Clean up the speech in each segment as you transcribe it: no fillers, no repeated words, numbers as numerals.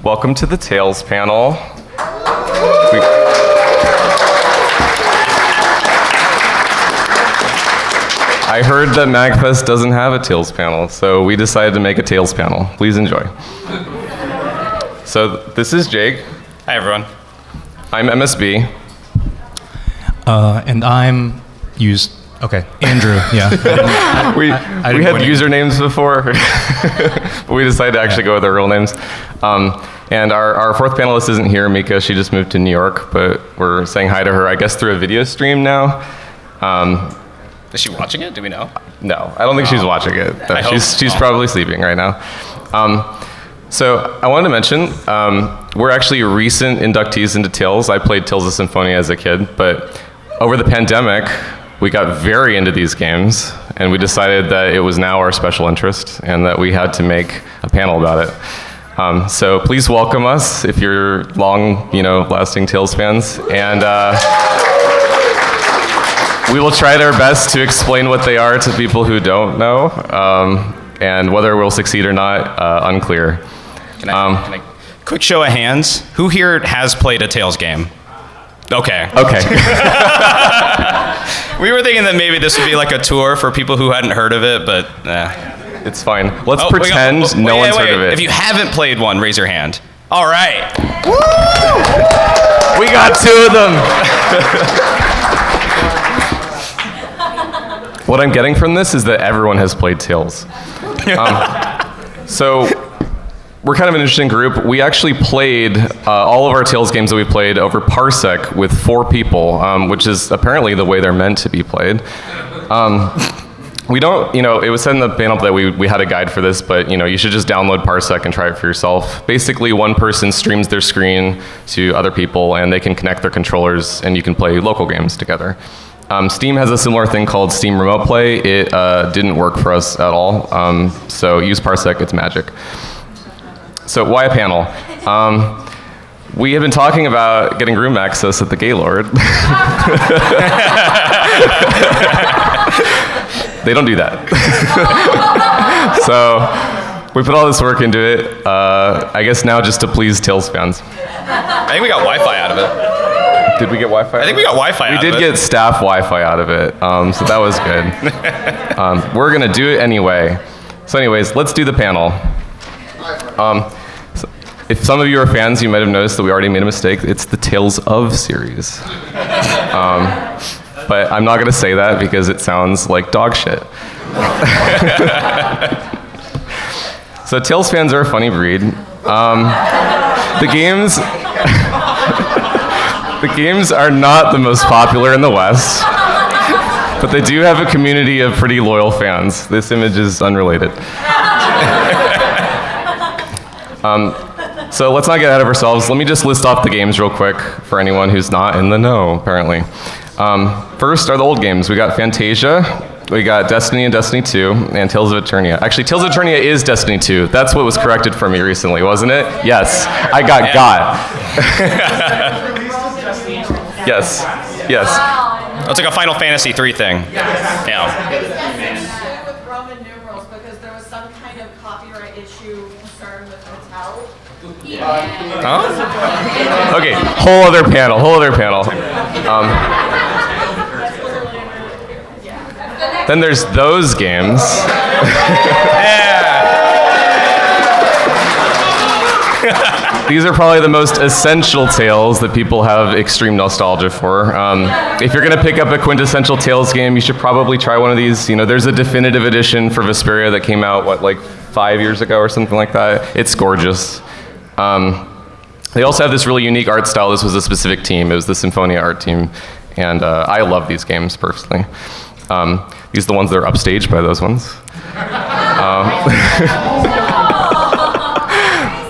Welcome to the Tales panel. I heard that MAGFest doesn't have a Tales panel, so we decided to make a Tales panel. Please enjoy. So this is Jake. Hi, everyone. I'm MSB. And I'm Andrew, yeah. We had usernames before, but we decided to actually go with our real names. And our fourth panelist isn't here, Mika. She just moved to New York, but we're saying hi to her, I guess, through a video stream now. Is she watching it? Do we know? No, I don't think she's watching it. No, she's probably sleeping right now. So I wanted to mention, we're actually recent inductees into Tales. I played Tales of Symphonia as a kid, but over the pandemic, we got very into these games, and we decided that it was now our special interest and that we had to make a panel about it. So please welcome us if you're lasting Tales fans, and we will try our best to explain what they are to people who don't know, and whether we'll succeed or not, unclear. Can I quick show of hands? Who here has played a Tales game? Okay. We were thinking that maybe this would be like a tour for people who hadn't heard of it, but it's fine. Let's pretend no one's heard of it. If you haven't played one, raise your hand. All right. Woo! We got two of them. What I'm getting from this is that everyone has played Tales. So we're kind of an interesting group. We actually played all of our Tales games that we played over Parsec with 4 people, which is apparently the way they're meant to be played. We don't, it was said in the panel that we had a guide for this, but you should just download Parsec and try it for yourself. Basically, one person streams their screen to other people, and they can connect their controllers, and you can play local games together. Steam has a similar thing called Steam Remote Play. It didn't work for us at all, so use Parsec, it's magic. So why a panel? We have been talking about getting room access at the Gaylord. They don't do that. So we put all this work into it, I guess now just to please Tales fans. I think we got Wi-Fi out of it. Did we get Wi-Fi? I think we got Wi-Fi out of it. We did get staff Wi-Fi out of it, so that was good. We're going to do it anyway. So anyways, let's do the panel. So if some of you are fans, you might have noticed that we already made a mistake. It's the Tales of series. But I'm not going to say that because it sounds like dog shit. So Tales fans are a funny breed. The games are not the most popular in the West, but they do have a community of pretty loyal fans. This image is unrelated. So let's not get ahead of ourselves. Let me just list off the games real quick for anyone who's not in the know, apparently. First are the old games. We got Fantasia, we got Destiny and Destiny 2, and Tales of Eternia. Actually, Tales of Eternia is Destiny 2. That's what was corrected for me recently, wasn't it? Yes, I got. Yes. It's like a Final Fantasy 3 thing. Yeah. With Roman numerals because there was some kind of copyright issue concerned with hotel. Huh? Okay, whole other panel. Then there's those games. These are probably the most essential Tales that people have extreme nostalgia for. If you're going to pick up a quintessential Tales game, you should probably try one of these. There's a definitive edition for Vesperia that came out, 5 years ago or something like that. It's gorgeous. They also have this really unique art style. This was a specific team. It was the Symphonia art team. And I love these games personally. These are the ones that are upstaged by those ones.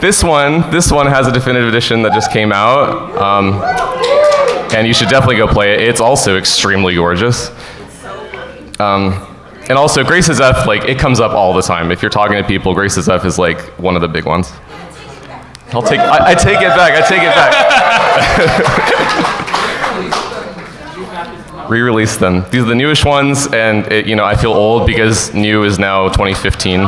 This one has a definitive edition that just came out, and you should definitely go play it. It's also extremely gorgeous. And also, Grace's F, it comes up all the time. If you're talking to people, Grace's F is one of the big ones. I take it back. Re-release them. These are the newest ones, and I feel old because new is now 2015.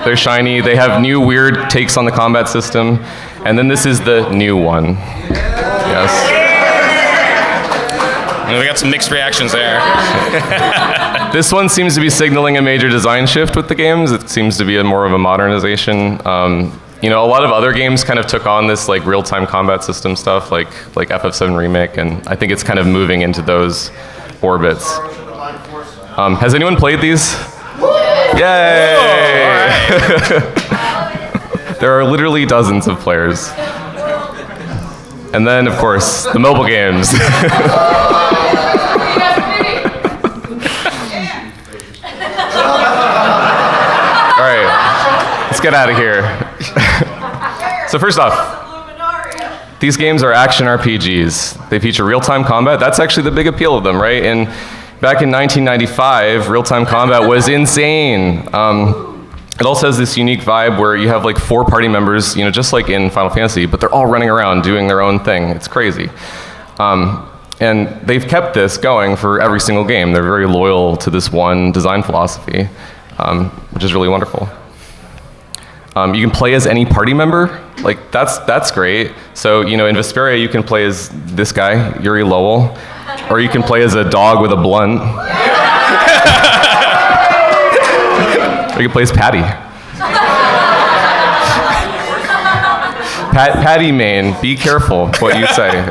They're shiny. They have new weird takes on the combat system. And then this is the new one. Yes. We got some mixed reactions there. This one seems to be signaling a major design shift with the games. It seems to be more of a modernization. You know, a lot of other games kind of took on this like real-time combat system stuff, like FF7 Remake, and I think it's kind of moving into those orbits. Has anyone played these? Yay! There are literally dozens of players. And then, of course, the mobile games. All right, let's get out of here. So first off, these games are action RPGs. They feature real-time combat. That's actually the big appeal of them, right? And back in 1995, real-time combat was insane. It also has this unique vibe where you have like 4 party members, you know, just like in Final Fantasy, but they're all running around doing their own thing. It's crazy. And they've kept this going for every single game. They're very loyal to this one design philosophy, which is really wonderful. You can play as any party member. Like, that's great. So, you know, in Vesperia, you can play as this guy, Yuri Lowell, or you can play as a dog with a blunt. Or you can play as Patty. Patty Main, be careful what you say.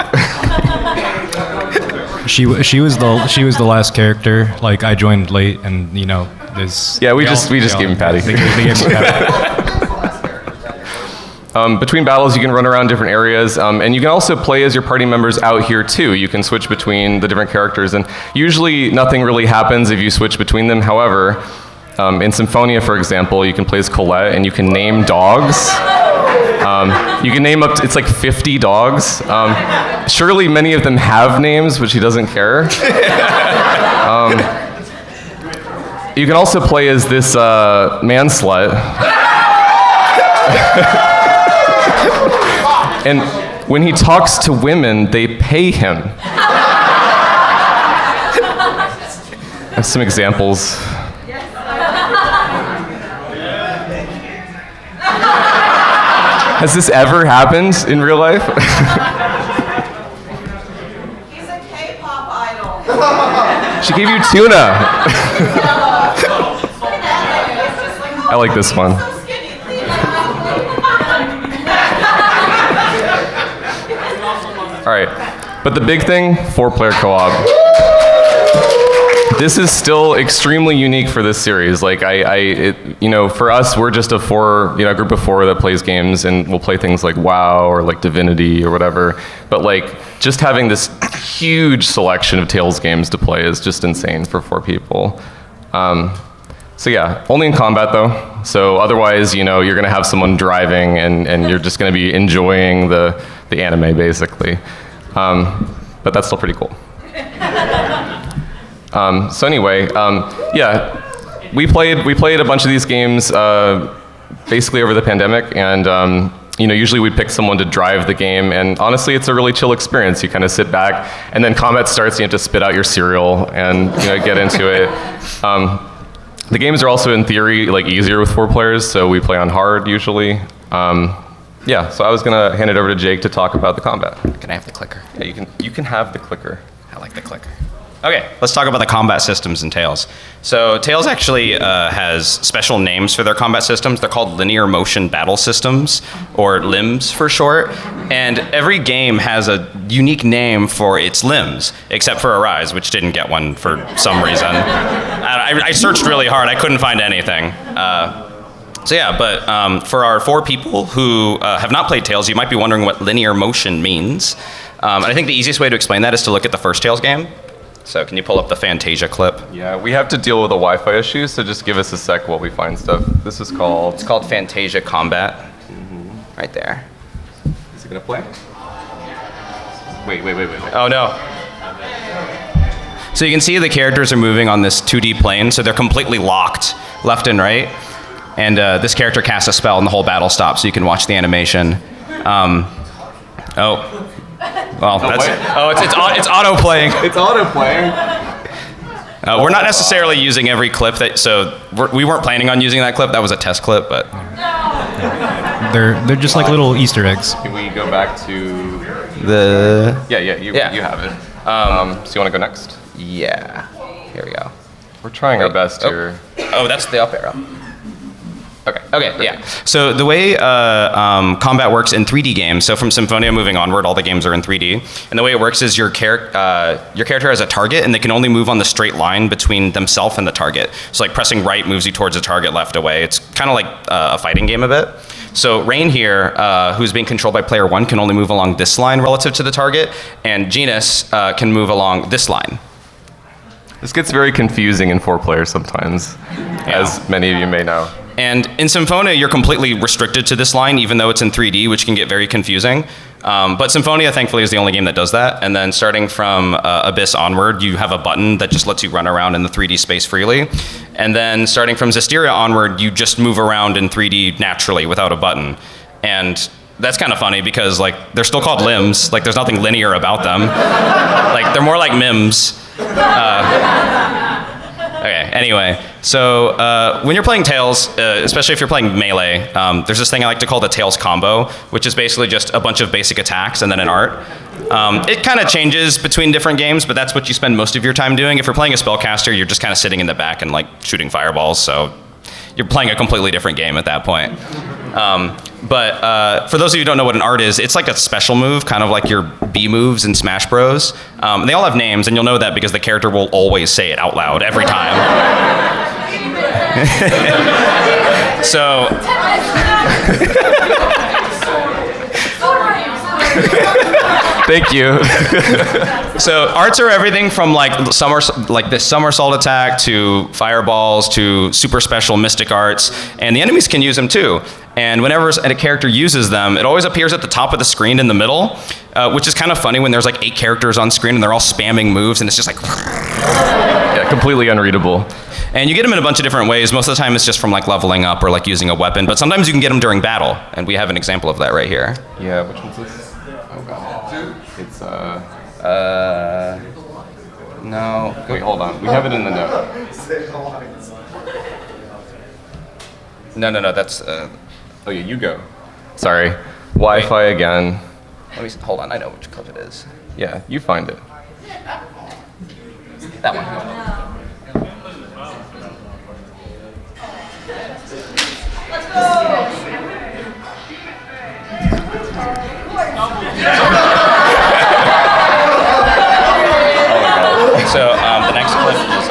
She was the last character. Like, I joined late, and you know, there's Yeah, we just gave him Patty. They gave me Patty. Between battles, you can run around different areas, and you can also play as your party members out here too. You can switch between the different characters, and usually nothing really happens if you switch between them. However, in Symphonia, for example, you can play as Colette, and you can name dogs. You can name it's like 50 dogs. Surely many of them have names, but she doesn't care. You can also play as this man slut. And when he talks to women, they pay him. I have some examples. Has this ever happened in real life? He's a K-pop idol. She gave you tuna. I like this one. So skinny, please. All right, but the big thing, 4-player co-op. This is still extremely unique for this series. Like, you know, for us, we're just a group of 4 that plays games, and we'll play things like WoW or like Divinity or whatever. But like, just having this huge selection of Tales games to play is just insane for 4 people. So yeah, only in combat though. So otherwise, you know, you're gonna have someone driving, and you're just gonna be enjoying the anime basically. But that's still pretty cool. So anyway, yeah, we played a bunch of these games basically over the pandemic, and you know, usually we'd pick someone to drive the game, and honestly, it's a really chill experience. You kind of sit back, and then combat starts, and you have to spit out your cereal and, you know, get into it. The games are also, in theory, like easier with 4 players, so we play on hard usually. Yeah, so I was gonna hand it over to Jake to talk about the combat. Can I have the clicker? Yeah, you can have the clicker. I like the clicker. Okay, let's talk about the combat systems in Tales. So Tales actually has special names for their combat systems. They're called linear motion battle systems, or LIMS for short. And every game has a unique name for its limbs, except for Arise, which didn't get one for some reason. I searched really hard. I couldn't find anything. So yeah, but for our 4 people who have not played Tales, you might be wondering what linear motion means. And I think the easiest way to explain that is to look at the first Tales game. So can you pull up the Fantasia clip? Yeah, we have to deal with a Wi-Fi issue, so just give us a sec while we find stuff. This is called... It's called Fantasia Combat. Right there. Is it gonna play? Wait. Oh no. So you can see the characters are moving on this 2D plane, so they're completely locked left and right. And this character casts a spell and the whole battle stops, so you can watch the animation. Well, that's... what? Oh, it's auto-playing. It's auto-playing. We're not necessarily using every clip we weren't planning on using that clip. That was a test clip, but They're just like little Easter eggs. Can we go back to the you have it. So you want to go next? yeah. Here we go. We're trying our best here. Oh, that's the up arrow. Okay, yeah. So the way combat works in 3D games, so from Symphonia moving onward, all the games are in 3D. And the way it works is your character has a target, and they can only move on the straight line between themselves and the target. So like pressing right moves you towards the target, left away. It's kind of like a fighting game a bit. So Rain here, who's being controlled by player 1, can only move along this line relative to the target, and Genus can move along this line. This gets very confusing in 4 players sometimes, as many of you may know. And in Symphonia, you're completely restricted to this line, even though it's in 3D, which can get very confusing. But Symphonia, thankfully, is the only game that does that. And then starting from Abyss onward, you have a button that just lets you run around in the 3D space freely. And then starting from Zestiria onward, you just move around in 3D naturally without a button. And that's kind of funny because like they're still called limbs. Like there's nothing linear about them. Like they're more like mims. Okay, anyway, so when you're playing Tails, especially if you're playing Melee, there's this thing I like to call the Tails combo, which is basically just a bunch of basic attacks and then an art. It kind of changes between different games, but that's what you spend most of your time doing. If you're playing a spellcaster, you're just kind of sitting in the back and like shooting fireballs, so you're playing a completely different game at that point. But for those of you who don't know what an art is, it's like a special move, kind of like your B moves in Smash Bros. They all have names, and you'll know that because the character will always say it out loud every time. So... Thank you. So arts are everything from like this somersault attack to fireballs to super special mystic arts, and the enemies can use them too. And whenever a character uses them, it always appears at the top of the screen in the middle, which is kind of funny when there's like 8 characters on screen and they're all spamming moves, and it's just like... Yeah, completely unreadable. And you get them in a bunch of different ways. Most of the time it's just from like leveling up or like using a weapon, but sometimes you can get them during battle, and we have an example of that right here. Yeah, which one's this? Oh god. It's No. Wait, hold on. We have it in the note. No, that's... Oh yeah, you go. Sorry. Wi-Fi again. Hold on, I know which clip it is. Yeah, you find it. That one. So the next clip is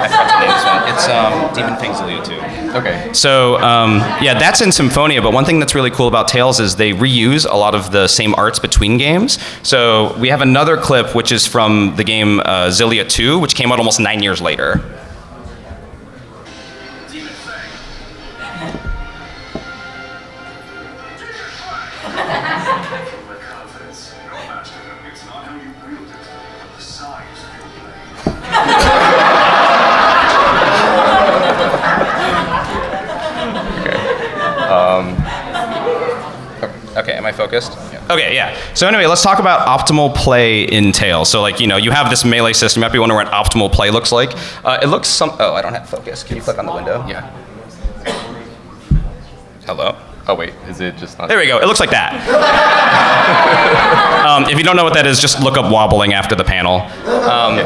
I forgot to name this one. It's Demon Fang Zillia 2. Okay. So yeah, that's in Symphonia, but one thing that's really cool about Tails is they reuse a lot of the same arts between games. So we have another clip which is from the game Zillia 2, which came out almost 9 years later. Okay, am I focused? Yeah. Okay, yeah. So anyway, let's talk about optimal play in Tails. So like, you have this melee system. You might be wondering what optimal play looks like. It looks oh, I don't have focus. Can you click on the window? Yeah. Hello? Oh wait, is it just not? There we go. It looks like that. If you don't know what that is, just look up wobbling after the panel.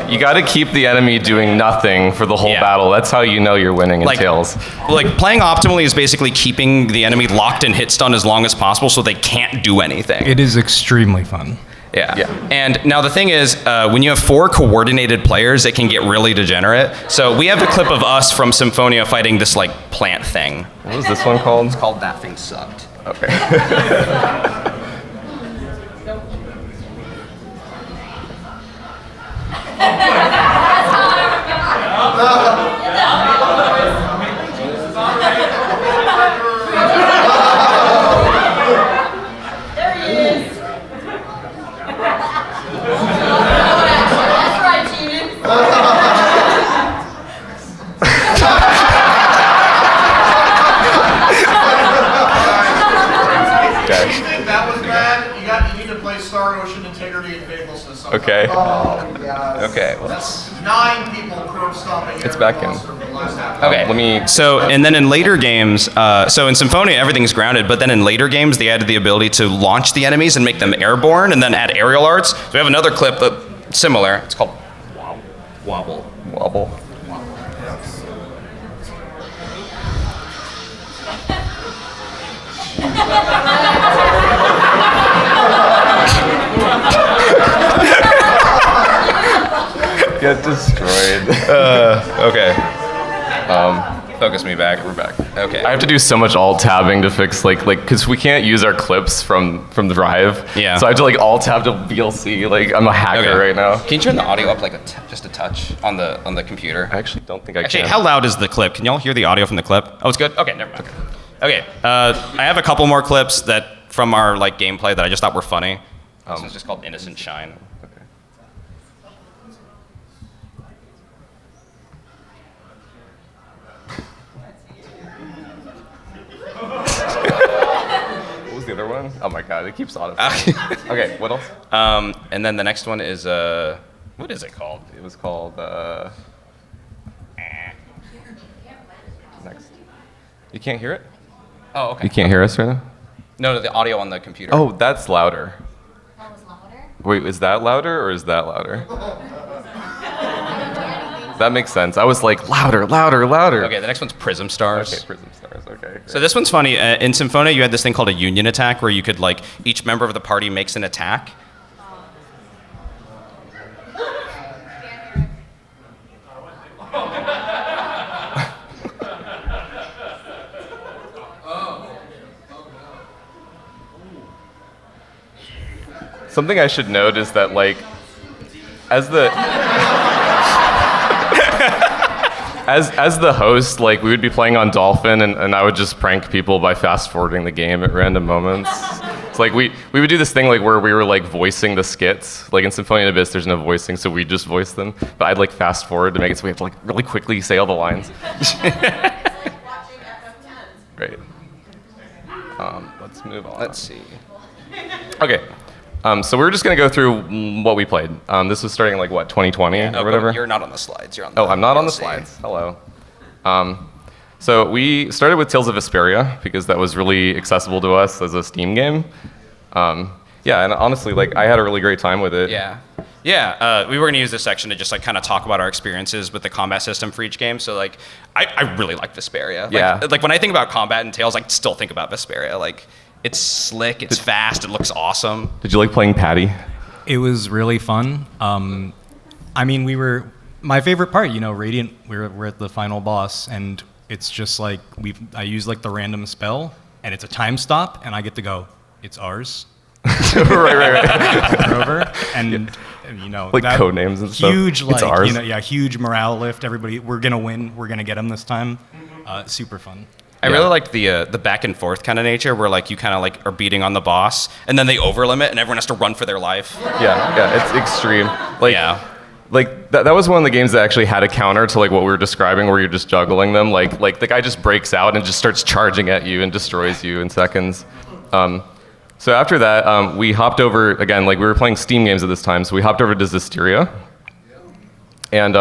You got to keep the enemy doing nothing for the whole battle. That's how you know you're winning in Tails. Like playing optimally is basically keeping the enemy locked and hit stun as long as possible so they can't do anything. It is extremely fun. Yeah. And now the thing is, when you have 4 coordinated players, it can get really degenerate. So we have a clip of us from Symphonia fighting this like plant thing. What was this one called? It's called That Thing Sucked. Okay. There he is. That's right, Genius. Okay. Okay. Okay. Well, 9 people curb stomping. It's back in. Okay. Let me. So, and then in later games, so in Symphonia, everything's grounded, but then in later games, they added the ability to launch the enemies and make them airborne, and then add aerial arts. So we have another clip that's similar. It's called Wobble. Wobble. Get destroyed. Okay. Focus me back. We're back. Okay. I have to do so much alt tabbing to fix like because we can't use our clips from the drive. Yeah. So I have to like alt tab to VLC. Like I'm a hacker Okay. right now. Can you turn the audio up like just a touch on the computer? I actually don't think I Actually, can. how loud is the clip? Can y'all hear the audio from the clip? Oh, it's good? Okay, never mind. Okay, I have a couple more clips that from our like gameplay that I just thought were funny. This one's just called Innocent Shine. What was the other one? Oh my god, it keeps auto. Okay, what else? And then the next one is what is it called? It was called next. You can't hear it? Oh, okay. You can't hear us right now? No, the audio on the computer. Oh, that's louder. That was louder? Wait, is that louder or is that louder? That makes sense. I was like, louder, louder, louder. Okay, the next one's Prism Stars. Okay, Prism Stars, okay. So this one's funny. In Symphonia, you had this thing called a union attack where you could like each member of the party makes an attack. Something I should note is that, like, as the as the host, like, we would be playing on Dolphin, and I would just prank people by fast forwarding the game at random moments. It's like we would do this thing like where we were like voicing the skits. Like in Symphony of Abyss, there's no voicing, so we just voice them. But I'd like fast forward to make it so we have to like really quickly say all the lines. It's like watching FF10. Great. Let's move on. Let's see. Okay. So we were just gonna go through what we played. This was starting like what 2020 or whatever. You're not on the slides. You're on. The Oh, I'm not on the DLC. slides. Hello. So we started with Tales of Vesperia because that was really accessible to us as a Steam game. Yeah, and honestly, like I had a really great time with it. Yeah. Yeah, we were going to use this section to just like kind of talk about our experiences with the combat system for each game. So like, I really like Vesperia. Yeah. Like when I think about combat and Tales, I still think about Vesperia. Like, it's slick, it's fast, it looks awesome. Did you like playing Patty? It was really fun. I mean, my favorite part, you know, Radiant, we're at the final boss, and it's just like, I use like the random spell, and it's a time stop, and I get to go, it's ours. right. Over, and you know, Like that code names and stuff. huge, It's like, ours. you know, yeah, huge morale lift. Everybody, we're gonna win. We're gonna get them this time. Super fun. I really liked the back and forth kind of nature where like you kind of like are beating on the boss and then they overlimit and everyone has to run for their life. Yeah, it's extreme. Like, Yeah. Like that was one of the games that actually had a counter to like what we were describing, where you're just juggling them. Like the guy just breaks out and just starts charging at you and destroys you in seconds. So after that, we hopped over again. Like we were playing Steam games at this time, so we hopped over to Zisteria. And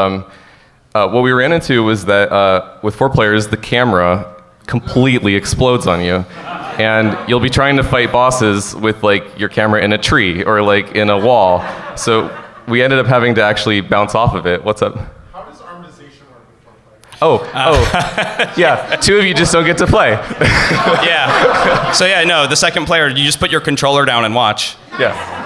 what we ran into was that with 4 players, the camera completely explodes on you, and you'll be trying to fight bosses with like your camera in a tree or like in a wall. So we ended up having to actually bounce off of it. What's up? How does armization work with 4 players? Yeah, 2 of you just don't get to play. Yeah. So yeah, no, the second player, you just put your controller down and watch. Yeah.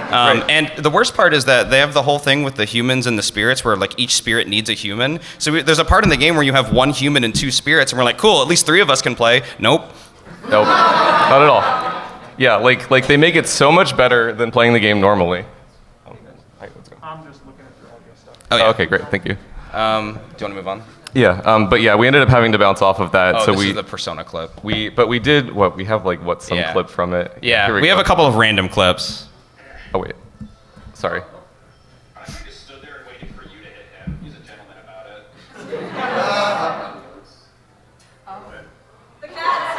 And the worst part is that they have the whole thing with the humans and the spirits where like each spirit needs a human. So there's a part in the game where you have 1 human and 2 spirits and we're like, cool, at least 3 of us can play. Nope. Nope, not at all. Yeah, like they make it so much better than playing the game normally. Let's go. I'm just looking at your audio stuff. Oh, yeah. Okay, great, thank you. Do you want to move on? Yeah, but yeah, we ended up having to bounce off of that. Oh, so this we is the Persona clip. we did what we have like some Yeah. clip from it. Yeah, Here we have go. a couple of random clips. Oh wait, sorry. I just stood there and waited for you to hit him. He's a gentleman about it. The cat's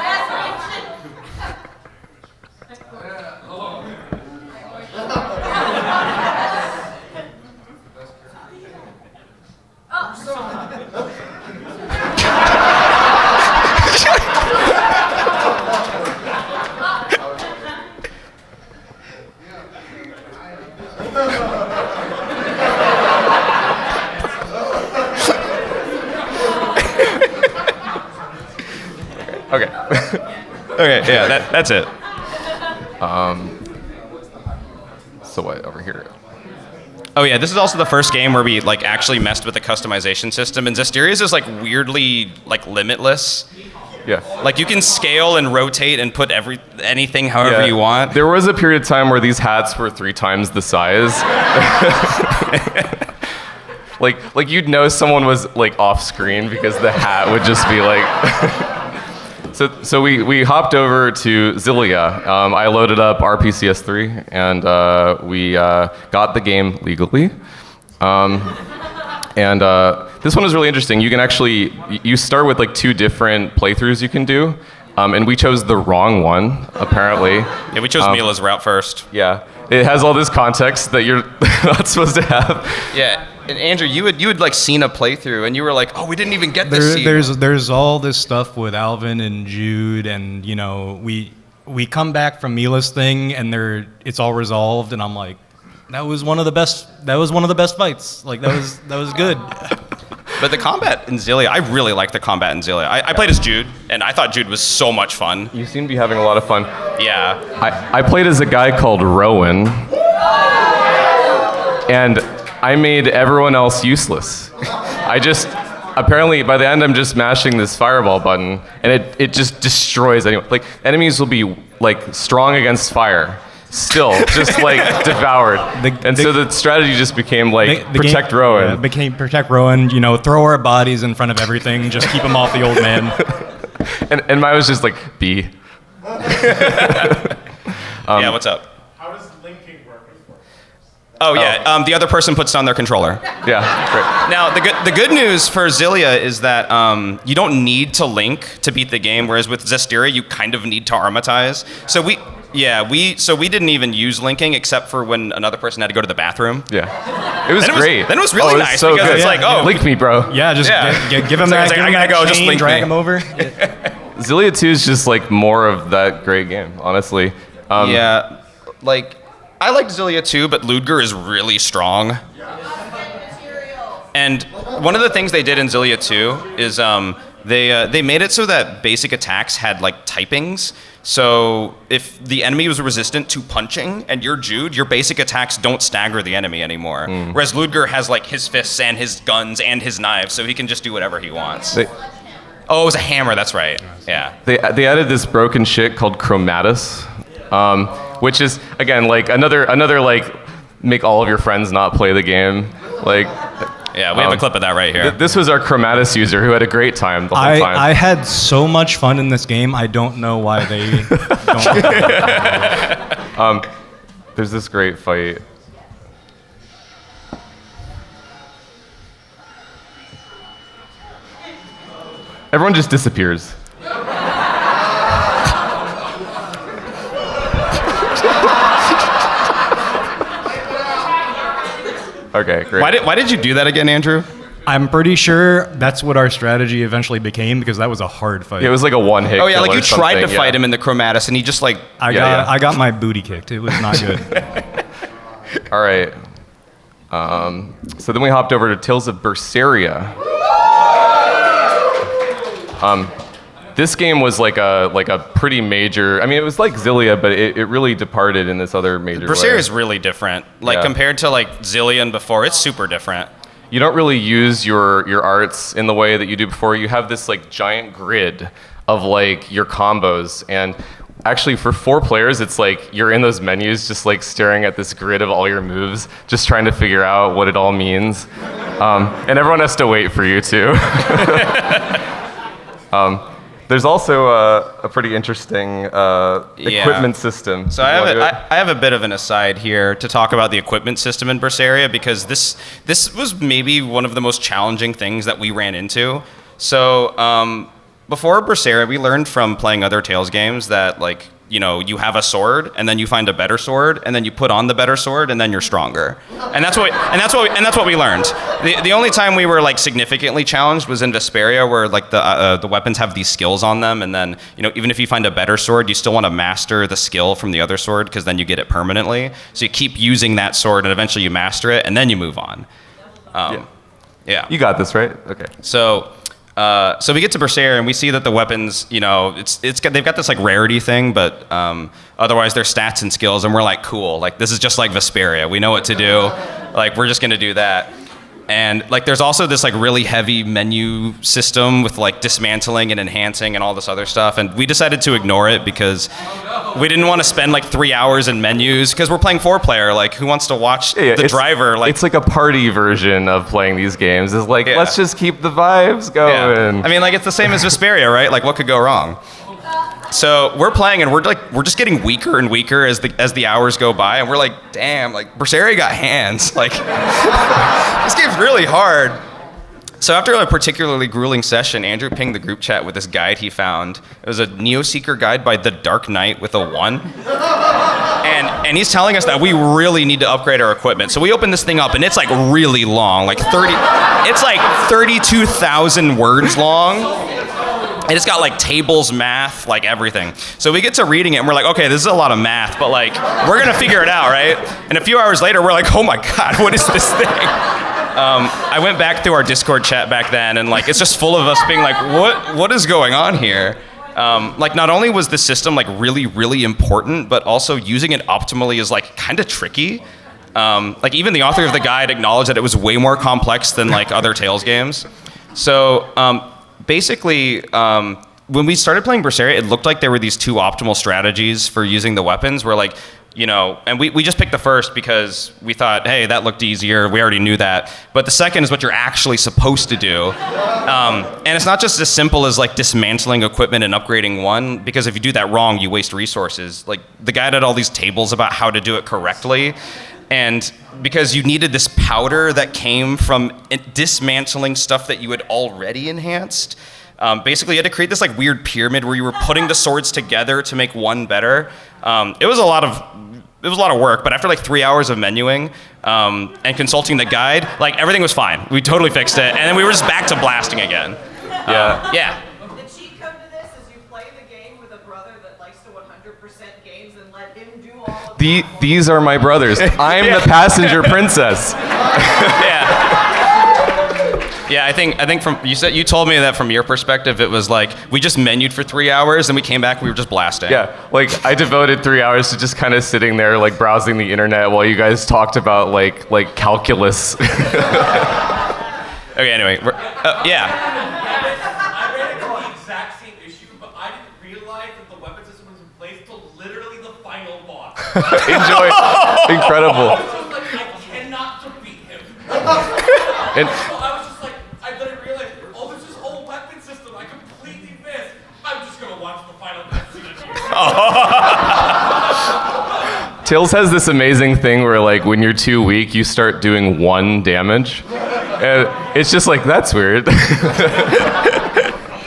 Okay, yeah, that's it. So what over here? Oh yeah, this is also the first game where we like actually messed with the customization system, and Zesteria's is like weirdly like limitless. Yeah. Like you can scale and rotate and put anything however Yeah. you want. There was a period of time where these hats were 3 times the size. like you'd know someone was like off screen because the hat would just be like. So we hopped over to Xillia. I loaded up RPCS3 and we got the game legally. And this one is really interesting. You can actually, you start with like 2 different playthroughs you can do. And we chose the wrong one, apparently. Yeah, we chose Mila's route first. Yeah. It has all this context that you're not supposed to have. Yeah, and Andrew, you had like seen a playthrough, and you were like, "Oh, we didn't even get this scene." There's all this stuff with Alvin and Jude, and you know we come back from Mila's thing, and it's all resolved, and I'm like, that was one of the best fights. Like that was good. But the combat in Xillia, I really like the combat in Xillia. I played as Jude, and I thought Jude was so much fun. You seem to be having a lot of fun. Yeah. I played as a guy called Rowan. And I made everyone else useless. Apparently by the end I'm just mashing this fireball button and it just destroys anyone. Like enemies will be like strong against fire. Still, just like devoured. So the strategy just became like protect Rowan. Yeah, became protect Rowan. You know, throw our bodies in front of everything. Just keep him off the old man. and mine was just like B. Yeah, what's up? How does linking work with Fortnite? Oh yeah, the other person puts down their controller. Yeah, great. Now the good news for Xillia is that you don't need to link to beat the game, whereas with Zestiria you kind of need to armatize. So we didn't even use linking except for when another person had to go to the bathroom. Yeah, it was great. Then it was really nice so because good. it's like, oh, link me, bro. Yeah, just give him that. It's like, give I him gotta that go, just chain, link drag me. him over. Xillia 2 is just like more of that great game, honestly. Yeah, like I liked Xillia too, but Ludger is really strong. And one of the things they did in Xillia 2 is they made it so that basic attacks had like typings. So if the enemy was resistant to punching and you're Jude, your basic attacks don't stagger the enemy anymore. Whereas Ludger has like his fists and his guns and his knives, so he can just do whatever he wants. Oh, it was a hammer. That's right. Yeah. They added this broken shit called Chromatus, which is again like another like make all of your friends not play the game. Like, yeah, we have a clip of that right here. This was our Chromatus user who had a great time the whole time. I had so much fun in this game. I don't know why they don't. There's this great fight. Everyone just disappears. Okay, great. Why did you do that again, Andrew? I'm pretty sure that's what our strategy eventually became because that was a hard fight. It was like a one-hit. Oh yeah, like kill you or tried to something, fight him in the Chromatus, and he just like I got my booty kicked. It was not good. All right. So then we hopped over to Tales of Berseria. This game was like a pretty major. I mean, it was like Xillia, but it really departed in this other major Berseria way. is really different. Like Yeah. compared to like Xillia and before, it's super different. You don't really use your arts in the way that you do before. You have this like giant grid of like your combos, and actually for 4 players, it's like you're in those menus just like staring at this grid of all your moves, just trying to figure out what it all means. And everyone has to wait for you too. There's also a pretty interesting equipment system. So I have a bit of an aside here to talk about the equipment system in Berseria because this was maybe one of the most challenging things that we ran into. So before Berseria, we learned from playing other Tales games that like you have a sword and then you find a better sword and then you put on the better sword and then you're stronger. And that's what we learned. The only time we were like significantly challenged was in Vesperia, where like the weapons have these skills on them, and then even if you find a better sword, you still want to master the skill from the other sword because then you get it permanently. So you keep using that sword and eventually you master it and then you move on. Yeah. You got this, right? Okay. So So we get to Berseria and we see that the weapons, they've got this like rarity thing, but otherwise their stats and skills, and we're like, cool, like this is just like Vesperia. We know what to do. Like we're just gonna do that. And like there's also this like really heavy menu system with like dismantling and enhancing and all this other stuff. And we decided to ignore it because we didn't want to spend like 3 hours in menus because we're playing 4-player. Like who wants to watch the driver? Like it's like a party version of playing these games. It's like let's just keep the vibes going. Yeah. I mean, like it's the same as Vesperia, right? Like what could go wrong? So we're playing and we're just getting weaker and weaker as the hours go by, and we're like, damn, like Berseria got hands. Like this game's really hard. So after a particularly grueling session, Andrew pinged the group chat with this guide he found. It was a Neoseeker guide by The Dark Knight with a 1. And he's telling us that we really need to upgrade our equipment. So we open this thing up and it's like really long, it's like 32,000 words long. And it's got like tables, math, like everything. So we get to reading it and we're like, okay, this is a lot of math, but like, we're gonna figure it out, right? And a few hours later, we're like, oh my God, what is this thing? I went back through our Discord chat back then and like, it's just full of us being like, what is going on here? Like not only was the system like really, really important, but also using it optimally is like kind of tricky. Like even the author of the guide acknowledged that it was way more complex than like other Tales games. So, basically, when we started playing Berseria, it looked like there were these 2 optimal strategies for using the weapons. We're like, and we just picked the first because we thought, hey, that looked easier. We already knew that. But the second is what you're actually supposed to do. And it's not just as simple as like dismantling equipment and upgrading one, because if you do that wrong, you waste resources. Like the guide had all these tables about how to do it correctly. And because you needed this powder that came from dismantling stuff that you had already enhanced, basically you had to create this like weird pyramid where you were putting the swords together to make one better. It was a lot of work, but after like 3 hours of menuing and consulting the guide, like everything was fine. We totally fixed it, and then we were just back to blasting again. Yeah. The cheat code to this is you play the game with a brother that likes to 100% games and let him do all of These are my brothers. I'm the passenger princess. Yeah, I think from you told me that from your perspective it was like we just menued for 3 hours and we came back, we were just blasting. Yeah, like I devoted 3 hours to just kind of sitting there like browsing the internet while you guys talked about like calculus. Okay, anyway, yeah. I ran into the exact same issue, but I didn't realize that the weapon system was in place till literally the final boss. Enjoy. Incredible. I was just like, I cannot defeat him. And I was just like, I didn't realize, oh, there's this whole weapon system I completely missed. I'm just gonna watch the final cutscene here. Tails has this amazing thing where like when you're too weak, you start doing 1 damage. And it's just like, that's weird.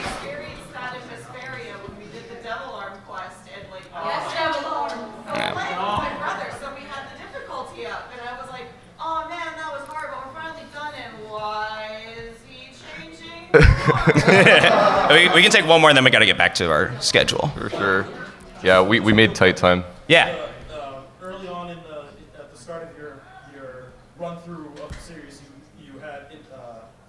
experienced that in Vesperia when we did the Devil Arm quest and like Devil Arm. So we're playing with my brother, so we had the difficulty up, and I was like, oh man, that was hard, but we're finally done. And why is he changing? We can take one more and then we got to get back to our schedule. For sure. Yeah, we made tight time. Yeah. Early on at the start of your run through of the series, you had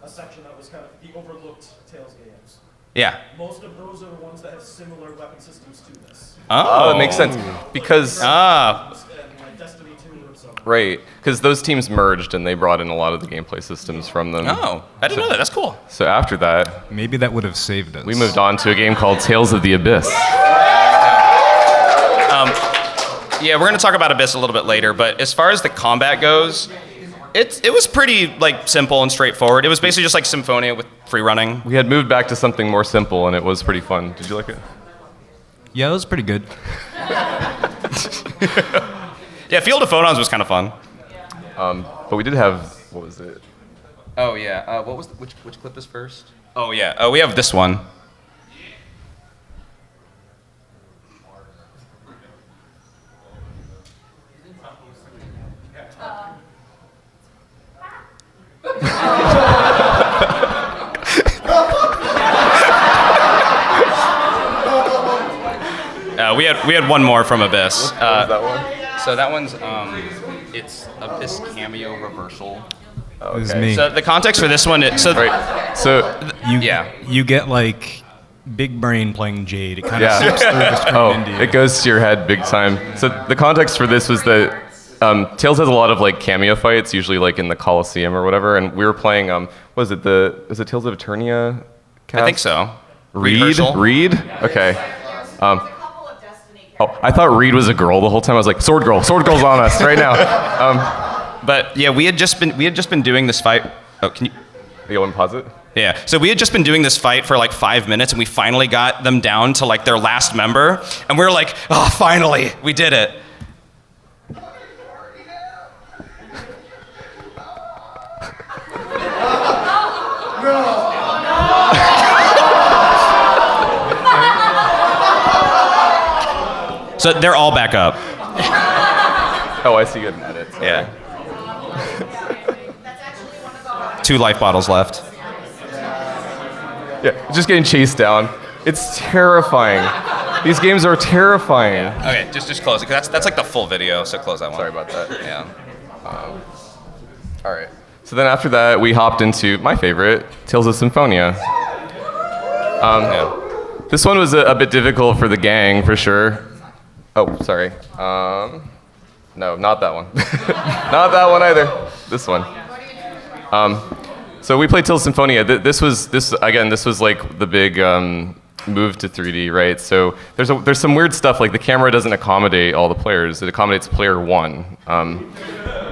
a section that was kind of the overlooked Tales games. Yeah. Most of those are the ones that have similar weapon systems to this. Oh, it makes sense. Because, And like Destiny 2 or something. right, because those teams merged and they brought in a lot of the gameplay systems from them. Oh, I didn't know that. That's cool. So after that, Maybe that would have saved us. we moved on to a game called Tales of the Abyss. Yeah, we're going to talk about Abyss a little bit later, but as far as the combat goes, it was pretty like simple and straightforward. It was basically just like Symphonia with free running. We had moved back to something more simple and it was pretty fun. Did you like it? Yeah, it was pretty good. Yeah, Field of Phonons was kind of fun. But we did have, what was it? Oh yeah, what was which clip is first? Oh yeah, we have this one. We had one more from Abyss. What was that one? So that one's it's Abyss cameo reversal. It was me. So the context for this one, Right. So You get like big brain playing Jade. It kind of Yeah. seeps through the screen into you. it goes to your head big time. So the context for this was that Tails has a lot of like cameo fights, usually like in the Coliseum or whatever. And we were playing. Was it Tales of Eternia? Cast? I think so. Reed. Okay. There's a couple of Destiny characters. Oh, I thought Reed was a girl the whole time. I was like, Sword Girl's on us right now. But yeah, we had just been doing this fight. Oh, can you? You want to pause it? Yeah. So we had just been doing this fight for like 5 minutes, and we finally got them down to like their last member, and we were like, oh, finally, we did it. So they're all back up. Oh, I see you had an edit. Sorry. Yeah. That's actually one of the 2 life bottles left. Yeah, just getting chased down. It's terrifying. These games are terrifying. Okay, just close it. 'Cause that's like the full video, so close that one. Sorry about that. Yeah. All right. So then after that, we hopped into my favorite, Tales of Symphonia. Yeah. This one was a bit difficult for the gang, for sure. Oh, sorry. No, not that one. Not that one either. This one. So we played Tales of Symphonia. This was like the big move to 3D, right? So there's some weird stuff, like the camera doesn't accommodate all the players. It accommodates player 1.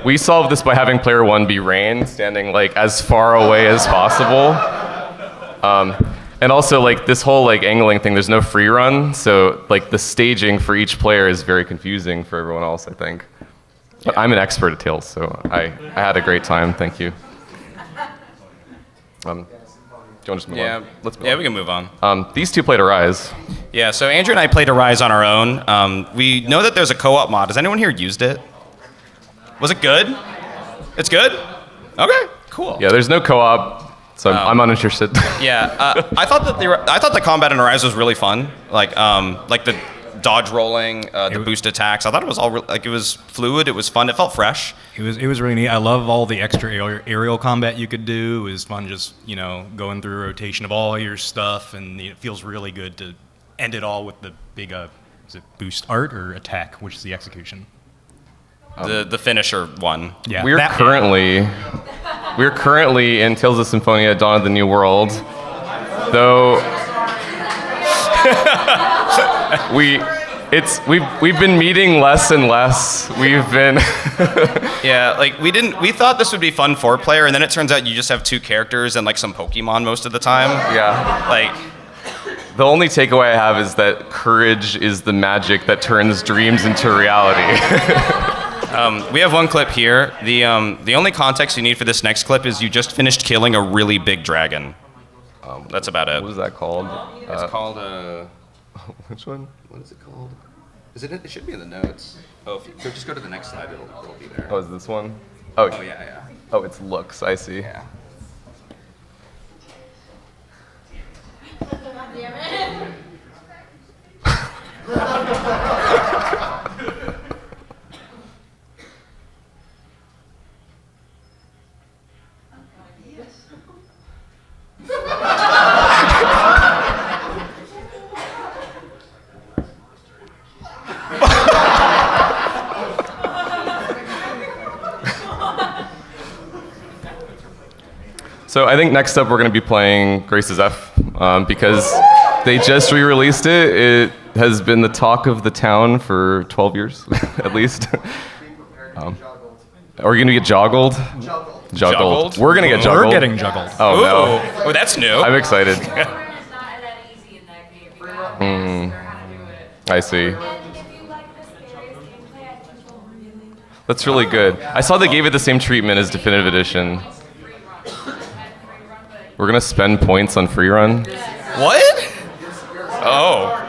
We solved this by having player 1 be Rain, standing like as far away as possible. And also like this whole like angling thing, there's no free run, so like the staging for each player is very confusing for everyone else, I think. But I'm an expert at Tales, so I had a great time. Thank you. Do you want to just move on? Let's move on. We can move on. These two played Arise. Yeah, so Andrew and I played Arise on our own. We know that there's a co-op mod. Has anyone here used it? Was it good? It's good? Okay, cool. Yeah, there's no co-op, so I'm uninterested. Yeah, I thought the combat in Arise was really fun. Like the dodge rolling, the boost attacks. I thought it was all it was fluid. It was fun. It felt fresh. It was really neat. I love all the extra aerial combat you could do. It was fun just, going through a rotation of all your stuff, and it feels really good to end it all with the big, is it boost art or attack, which is the execution? The finisher one. Yeah. We're currently in Tales of Symphonia: Dawn of the New World, though we've been meeting less and less. We've been Yeah, like we thought this would be fun 4-player, and then it turns out you just have 2 characters and like some Pokemon most of the time. yeah. Like The only takeaway I have is that courage is the magic that turns dreams into reality. we have one clip here. The only context you need for this next clip is you just finished killing a really big dragon. That's about it. What is that called? It's called Which one? what is it called? It should be in the notes. Oh, if you just go to the next slide, it'll be there. Oh, is this one? Oh, yeah. Oh, it's looks. I see. Yeah. damn it. So I think next up we're going to be playing Grace's F because they just re-released it. It has been the talk of the town for 12 years, at least. Are we going to get joggled? Juggled? We're going to get juggled. We're getting juggled. Oh, Ooh. no. Oh, that's new. I'm excited. It's not that easy in that game. You gotta master how to do it. I see. And if you like the scariest gameplay, I think you'll really That's really good. I saw they gave it the same treatment as Definitive Edition. free run. Free run, but We're going to spend points on free run. What? Oh.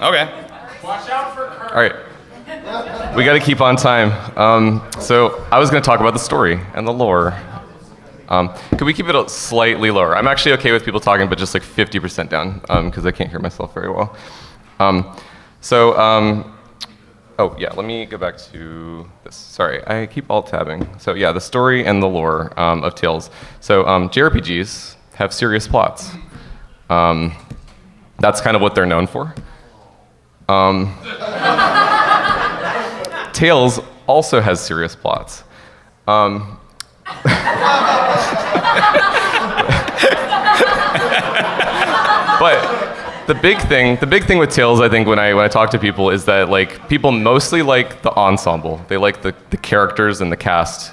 Okay. All right. We got to keep on time. So I was going to talk about the story and the lore. Could we keep it slightly lower? I'm actually okay with people talking, but just like 50% down, because I can't hear myself very well. Oh yeah, let me go back to this. Sorry, I keep alt-tabbing. So yeah, the story and the lore of Tales. So JRPGs have serious plots. That's kind of what they're known for. Tales also has serious plots. But the big thing with Tales, I think, when I talk to people, is that like people mostly like the ensemble. They like the characters and the cast.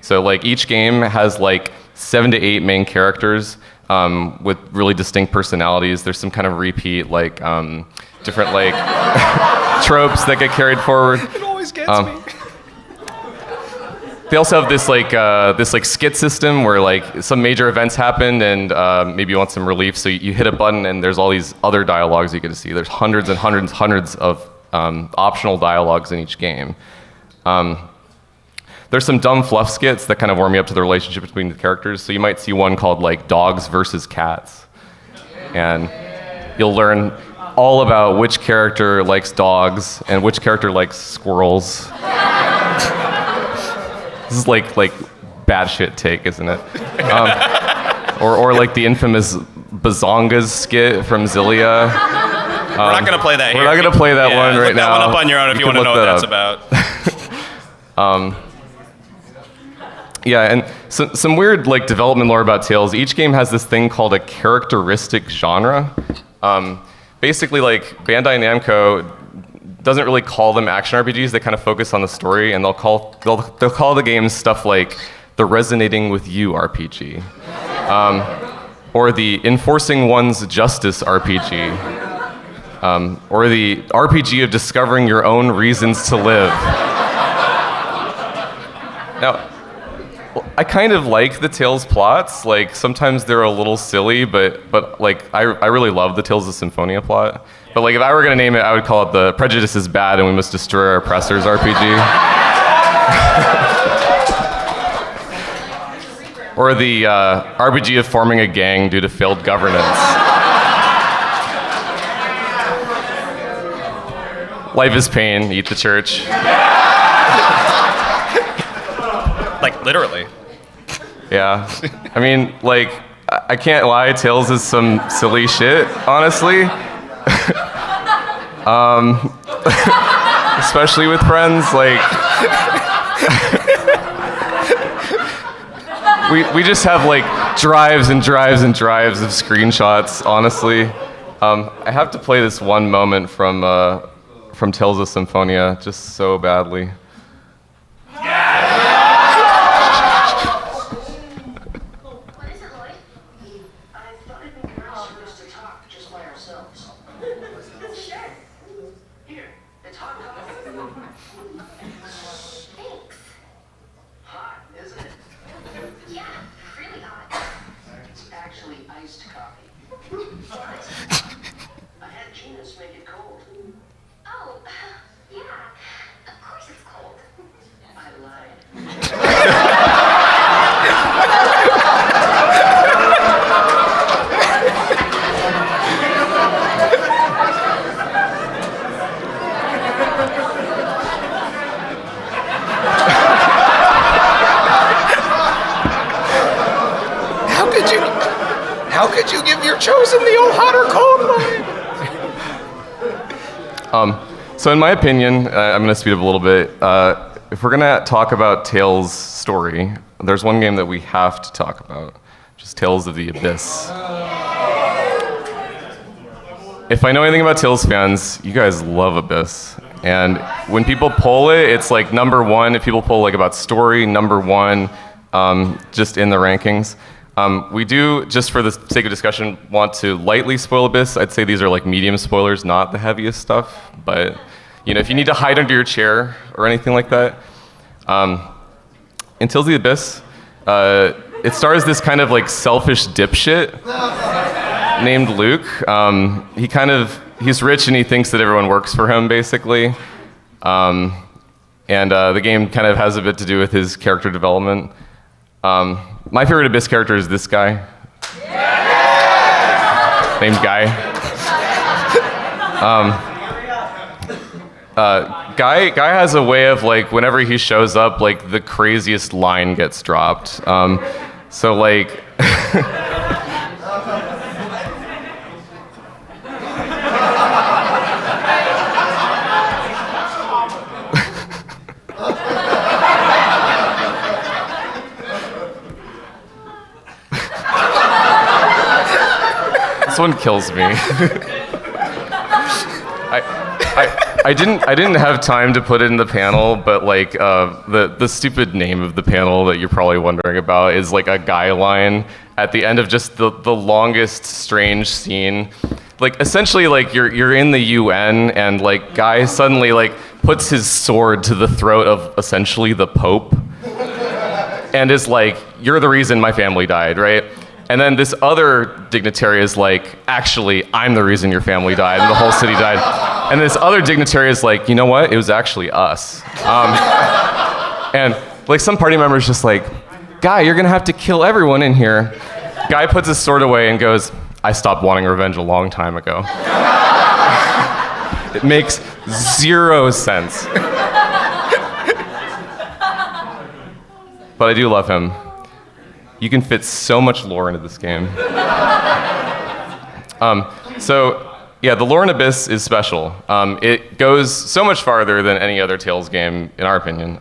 So like each game has like 7 to 8 main characters with really distinct personalities. There's some kind of repeat like different like tropes that get carried forward. It always gets me. They also have this like skit system where like some major events happened and maybe you want some relief, so you hit a button and there's all these other dialogues you get to see. There's hundreds and hundreds of optional dialogues in each game. There's some dumb fluff skits that kind of warm you up to the relationship between the characters. So you might see one called like Dogs versus Cats, and you'll learn all about which character likes dogs and which character likes squirrels. This is like batshit take, isn't it? Or like the infamous Bazongas skit from Zillia. We're not going to play that here. We're not going to play that one right now. Look that one up on your own if you want to know what that's about. Yeah, and some weird like development lore about Tales. Each game has this thing called a characteristic genre. Basically, like Bandai Namco doesn't really call them action RPGs. They kind of focus on the story, and they'll call the games stuff like the Resonating with You RPG, or the Enforcing One's Justice RPG, or the RPG of discovering your own reasons to live. Now, I kind of like the Tales plots. Like sometimes they're a little silly, but like I really love the Tales of Symphonia plot. But like if I were gonna name it, I would call it the Prejudice is Bad and We Must Destroy Our Oppressors RPG. Or the RPG of forming a gang due to failed governance. Life is pain, eat the church. Like literally. Yeah. I mean, like, I can't lie, Tales is some silly shit, honestly. Especially with friends, like we just have like drives and drives and drives of screenshots, honestly. I have to play this one moment from Tales of Symphonia just so badly. How could you give your chosen the old hot or cold line? So in my opinion, I'm gonna speed up a little bit. If we're gonna talk about Tales' story, there's one game that we have to talk about, which is Tales of the Abyss. If I know anything about Tales fans, you guys love Abyss. And when people poll it, it's like number one. If people poll like about story, number one, just in the rankings. We do, just for the sake of discussion, want to lightly spoil Abyss. I'd say these are like medium spoilers, not the heaviest stuff. But you know, if you need to hide under your chair or anything like that, in Tales of the Abyss, it stars this kind of like selfish dipshit named Luke. He's rich and he thinks that everyone works for him, basically. And the game kind of has a bit to do with his character development. My favorite Abyss character is this guy. Named Guy. Guy has a way of like whenever he shows up, like the craziest line gets dropped. So like. This one kills me. I didn't have time to put it in the panel, but like the stupid name of the panel that you're probably wondering about is like a guy line at the end of just the longest strange scene. Like essentially like you're in the UN and like guy suddenly like puts his sword to the throat of essentially the Pope and is like, you're the reason my family died, right? And then this other dignitary is like, actually, I'm the reason your family died and the whole city died. And this other dignitary is like, you know what? It was actually us. And like some party member is just like, Guy, you're gonna have to kill everyone in here. Guy puts his sword away and goes, I stopped wanting revenge a long time ago. It makes zero sense. But I do love him. You can fit so much lore into this game. So yeah, the lore in Abyss is special. It goes so much farther than any other Tales game, in our opinion.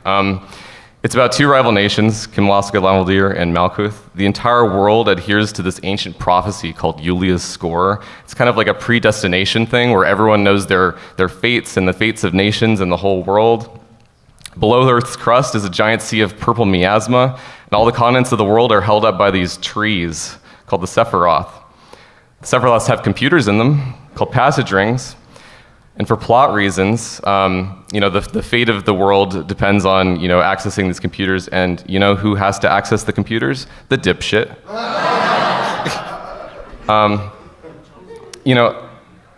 It's about two rival nations, Kimlaska Lamaldir and Malkuth. The entire world adheres to this ancient prophecy called Yulia's Score. It's kind of like a predestination thing where everyone knows their fates and the fates of nations and the whole world. Below Earth's crust is a giant sea of purple miasma, and all the continents of the world are held up by these trees called the Sephiroth. The Sephiroths have computers in them called passage rings, and for plot reasons, the fate of the world depends on accessing these computers, and you know who has to access the computers? The dipshit.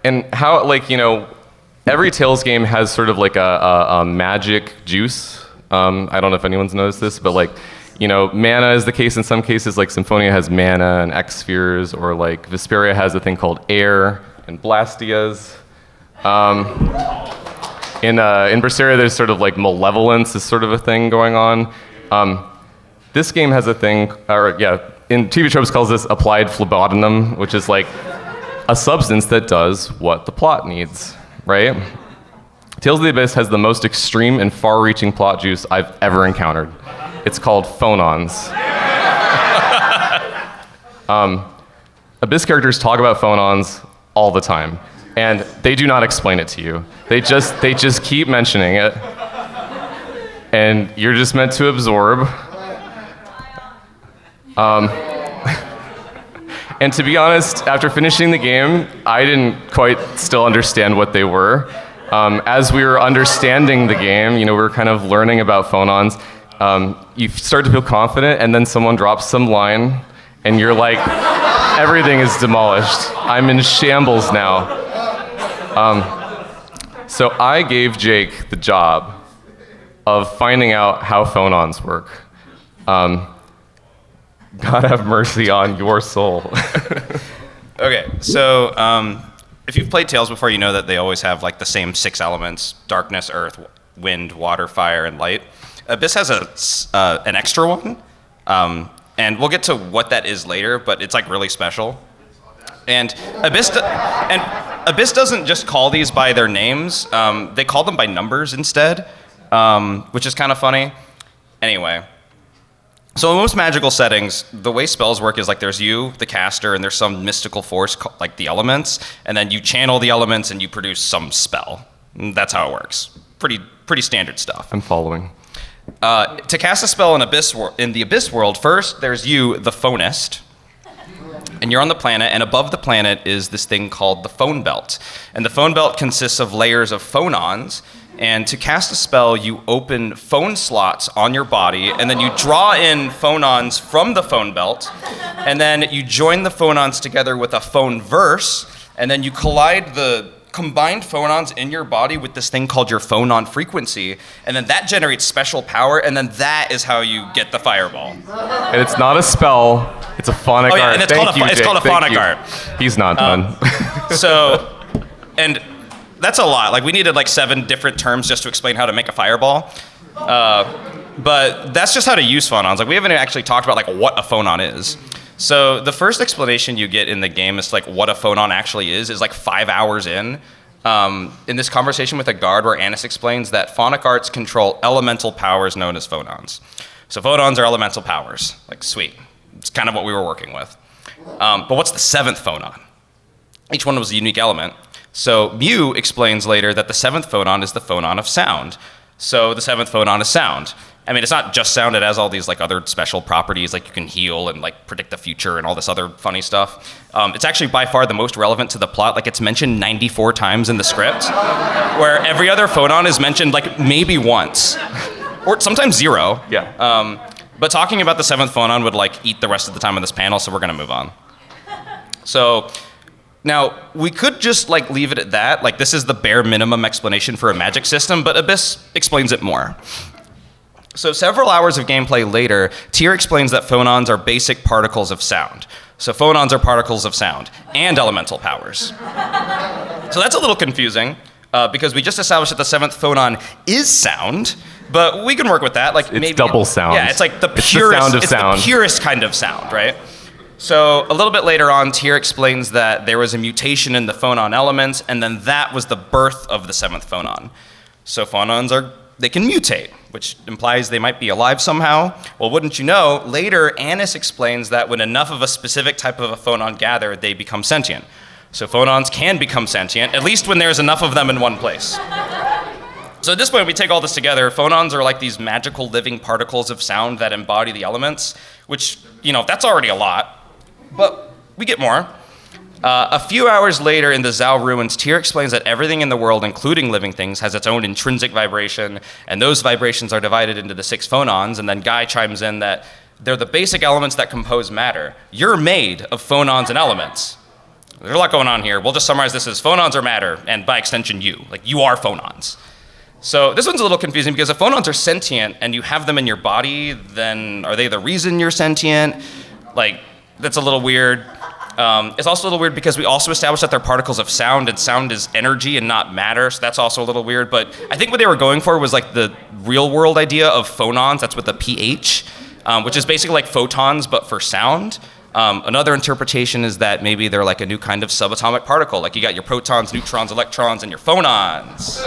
And how every Tales game has sort of like a magic juice. I don't know if anyone's noticed this, but mana is the case in some cases. Like Symphonia has mana and X spheres, or like Vesperia has a thing called air and Blastias. In Berseria, there's sort of like malevolence is sort of a thing going on. This game has a thing, in TV Tropes calls this applied phlebotinum, which is like a substance that does what the plot needs, right? Tales of the Abyss has the most extreme and far-reaching plot juice I've ever encountered. It's called fonons. Abyss characters talk about fonons all the time, and they do not explain it to you. They just keep mentioning it, and you're just meant to absorb. And to be honest, after finishing the game, I didn't quite still understand what they were. As we were understanding the game, we were kind of learning about fonons. You start to feel confident, and then someone drops some line, and you're like, everything is demolished. I'm in shambles now. So I gave Jake the job of finding out how fonons work. God have mercy on your soul. Okay, so if you've played Tales before, you know that they always have like the same 6 elements: darkness, earth, wind, water, fire, and light. Abyss has an extra one, and we'll get to what that is later, but it's like really special. And Abyss doesn't just call these by their names, they call them by numbers instead, which is kind of funny. Anyway. So in most magical settings, the way spells work is like there's you, the caster, and there's some mystical force like the elements, and then you channel the elements and you produce some spell. And that's how it works. Pretty standard stuff. I'm following. To cast a spell in the Abyss world, first there's you, the phonist, and you're on the planet, and above the planet is this thing called the phone belt. And the phone belt consists of layers of fonons. And to cast a spell, you open phone slots on your body, and then you draw in fonons from the phone belt, and then you join the fonons together with a phone verse, and then you collide the combined fonons in your body with this thing called your phonon frequency, and then that generates special power, and then that is how you get the fireball. And it's not a spell, it's a phonic art. And it's called a phonic art. He's not done. So, and that's a lot. Like we needed like 7 different terms just to explain how to make a fireball. But that's just how to use fonons. Like we haven't actually talked about like what a phonon is. So the first explanation you get in the game as like what a phonon actually is like 5 hours in this conversation with a guard where Annis explains that phonic arts control elemental powers known as fonons. So phonons are elemental powers. Like sweet. It's kind of what we were working with. But what's the 7th phonon? Each one was a unique element. So Mew explains later that the 7th phonon is the phonon of sound. So the 7th phonon is sound. I mean, it's not just sound, it has all these like other special properties, like you can heal and like predict the future and all this other funny stuff. It's actually by far the most relevant to the plot. Like it's mentioned 94 times in the script, where every other phonon is mentioned like maybe once, or sometimes 0. Yeah. But talking about the 7th phonon would like eat the rest of the time of this panel, so we're gonna move on. So now we could just like leave it at that. Like this is the bare minimum explanation for a magic system, but Abyss explains it more. So several hours of gameplay later, Tyr explains that phonons are basic particles of sound. So phonons are particles of sound and elemental powers. So that's a little confusing because we just established that the 7th phonon is sound, but we can work with that. Like It's maybe, double sound. Yeah, it's like the It's the purest. sound of it's sound. the purest kind of sound, right? So a little bit later on, Tyr explains that there was a mutation in the phonon elements, and then that was the birth of the 7th phonon. So phonons they can mutate, which implies they might be alive somehow. Well, wouldn't you know, later Annis explains that when enough of a specific type of a phonon gather, they become sentient. So phonons can become sentient, at least when there's enough of them in one place. So at this point, we take all this together. Phonons are like these magical living particles of sound that embody the elements, which, that's already a lot. But we get more. A few hours later in the Zhao ruins, Tyr explains that everything in the world, including living things, has its own intrinsic vibration, and those vibrations are divided into the 6 phonons, and then Guy chimes in that they're the basic elements that compose matter. You're made of phonons and elements. There's a lot going on here. We'll just summarize this as phonons are matter, and by extension you. Like, you are phonons. So this one's a little confusing because if phonons are sentient and you have them in your body, then are they the reason you're sentient? Like, that's a little weird. It's also a little weird because we also established that they're particles of sound, and sound is energy and not matter, so that's also a little weird. But I think what they were going for was like the real world idea of phonons, that's with the PH, which is basically like photons but for sound. Another interpretation is that maybe they're like a new kind of subatomic particle, like you got your protons, neutrons, electrons, and your phonons.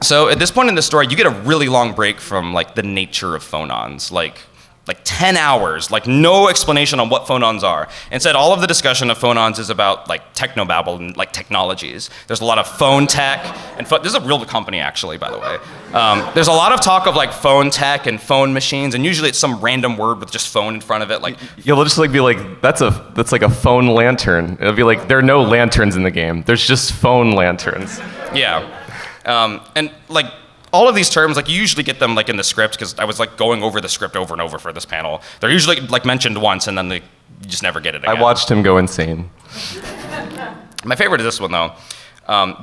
So at this point in the story, you get a really long break from like the nature of phonons, like 10 hours, like no explanation on what phonons are. Instead, all of the discussion of phonons is about like technobabble and like technologies. There's a lot of phone tech, and this is a real company actually, by the way. There's a lot of talk of like phone tech and phone machines, and usually it's some random word with just phone in front of it. Like You'll just like be like, that's like a phone lantern. It'll be like, there are no lanterns in the game. There's just phone lanterns. Yeah, and like all of these terms, like you usually get them like in the script because I was like going over the script over and over for this panel. They're usually like mentioned once and then you just never get it again. I watched him go insane. My favorite is this one though.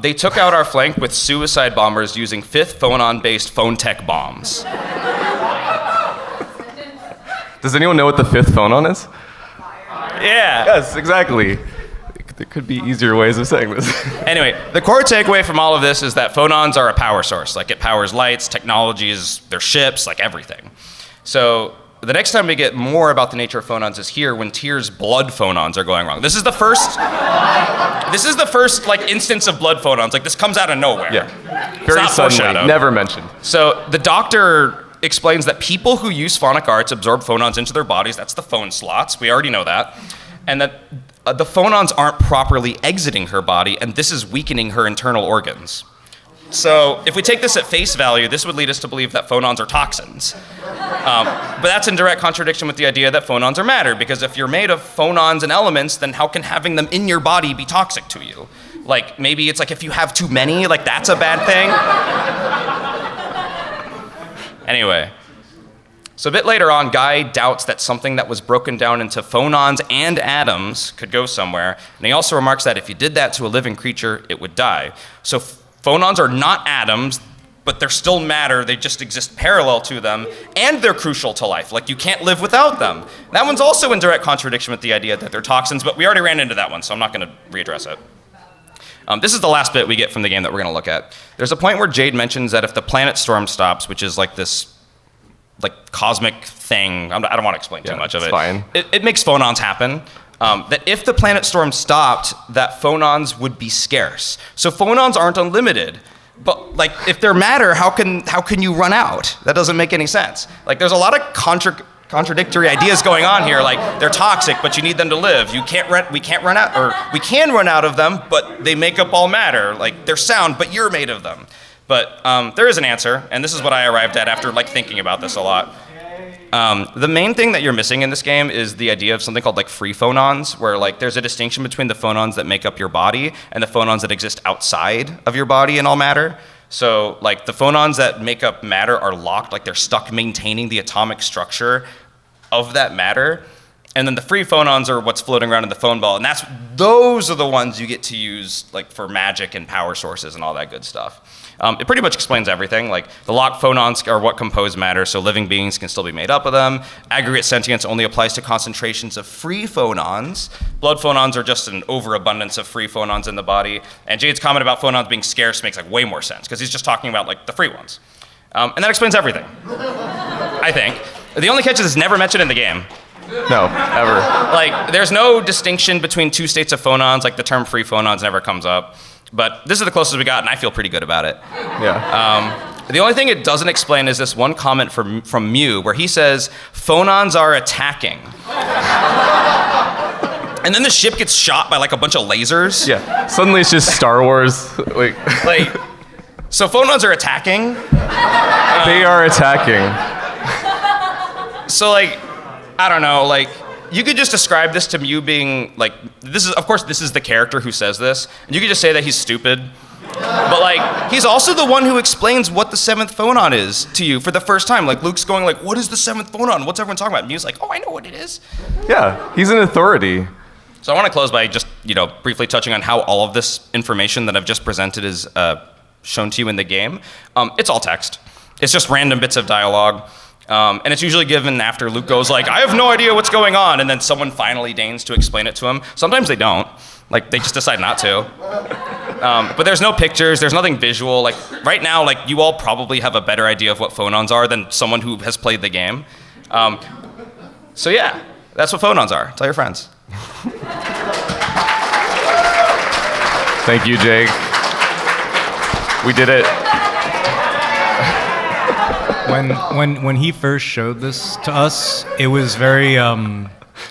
They took out our flank with suicide bombers using 5th phonon-based phone tech bombs. Does anyone know what the 5th phonon is? Yeah. Yes, exactly. There could be easier ways of saying this. Anyway, the core takeaway from all of this is that phonons are a power source. Like it powers lights, technologies, their ships, like everything. So the next time we get more about the nature of phonons is here when Tyr's blood phonons are going wrong. This is the first like instance of blood phonons. Like this comes out of nowhere. Yeah. It's Very not suddenly, foreshadowed. never mentioned. So the doctor explains that people who use phonic arts absorb phonons into their bodies. That's the phone slots. We already know that. And that the phonons aren't properly exiting her body, and this is weakening her internal organs. So if we take this at face value, this would lead us to believe that phonons are toxins. But that's in direct contradiction with the idea that phonons are matter, because if you're made of phonons and elements, then how can having them in your body be toxic to you? Like, maybe it's like if you have too many, like that's a bad thing? Anyway. So a bit later on, Guy doubts that something that was broken down into phonons and atoms could go somewhere, and he also remarks that if you did that to a living creature, it would die. So phonons are not atoms, but they're still matter, they just exist parallel to them, and they're crucial to life. Like, you can't live without them. That one's also in direct contradiction with the idea that they're toxins, but we already ran into that one, so I'm not gonna readdress it. This is the last bit we get from the game that we're gonna look at. There's a point where Jade mentions that if the planet storm stops, which is like this cosmic thing, I don't wanna explain too much of it. Fine. It makes phonons happen. That if the planet storm stopped, that phonons would be scarce. So phonons aren't unlimited. But like, if they're matter, how can you run out? That doesn't make any sense. Like, there's a lot of contradictory ideas going on here. Like, they're toxic, but you need them to live. We can run out of them, but they make up all matter. Like, they're sound, but you're made of them. But there is an answer, and this is what I arrived at after like thinking about this a lot. The main thing that you're missing in this game is the idea of something called like free phonons, where like there's a distinction between the phonons that make up your body and the phonons that exist outside of your body and all matter. So like the phonons that make up matter are locked, like they're stuck maintaining the atomic structure of that matter. And then the free phonons are what's floating around in the phone ball, and those are the ones you get to use like for magic and power sources and all that good stuff. It pretty much explains everything. Like, the locked phonons are what compose matter, so living beings can still be made up of them. Aggregate sentience only applies to concentrations of free phonons. Blood phonons are just an overabundance of free phonons in the body. And Jade's comment about phonons being scarce makes like way more sense, because he's just talking about like the free ones. And that explains everything, I think. The only catch is it's never mentioned in the game. No, ever. Like, there's no distinction between two states of phonons, like the term free phonons never comes up. But this is the closest we got, and I feel pretty good about it. Yeah. The only thing it doesn't explain is this one comment from Mew, where he says, phonons are attacking. And then the ship gets shot by like a bunch of lasers. Yeah. Suddenly it's just Star Wars. Like, so phonons are attacking. they are attacking. So like, I don't know, like, you could just describe this to Mew being like, this is the character who says this, and you could just say that he's stupid. But like, he's also the one who explains what the seventh phonon is to you for the first time. Like, Luke's going like, what is the seventh phonon? What's everyone talking about? Mew's like, oh, I know what it is. Yeah, he's an authority. So I want to close by just, briefly touching on how all of this information that I've just presented is shown to you in the game. It's all text. It's just random bits of dialogue. And it's usually given after Luke goes like, I have no idea what's going on, and then someone finally deigns to explain it to him. Sometimes they don't. Like, they just decide not to. But there's no pictures, there's nothing visual. Like, right now, like, you all probably have a better idea of what phonons are than someone who has played the game. So yeah, that's what phonons are. Tell your friends. Thank you, Jake. We did it. When he first showed this to us, it was very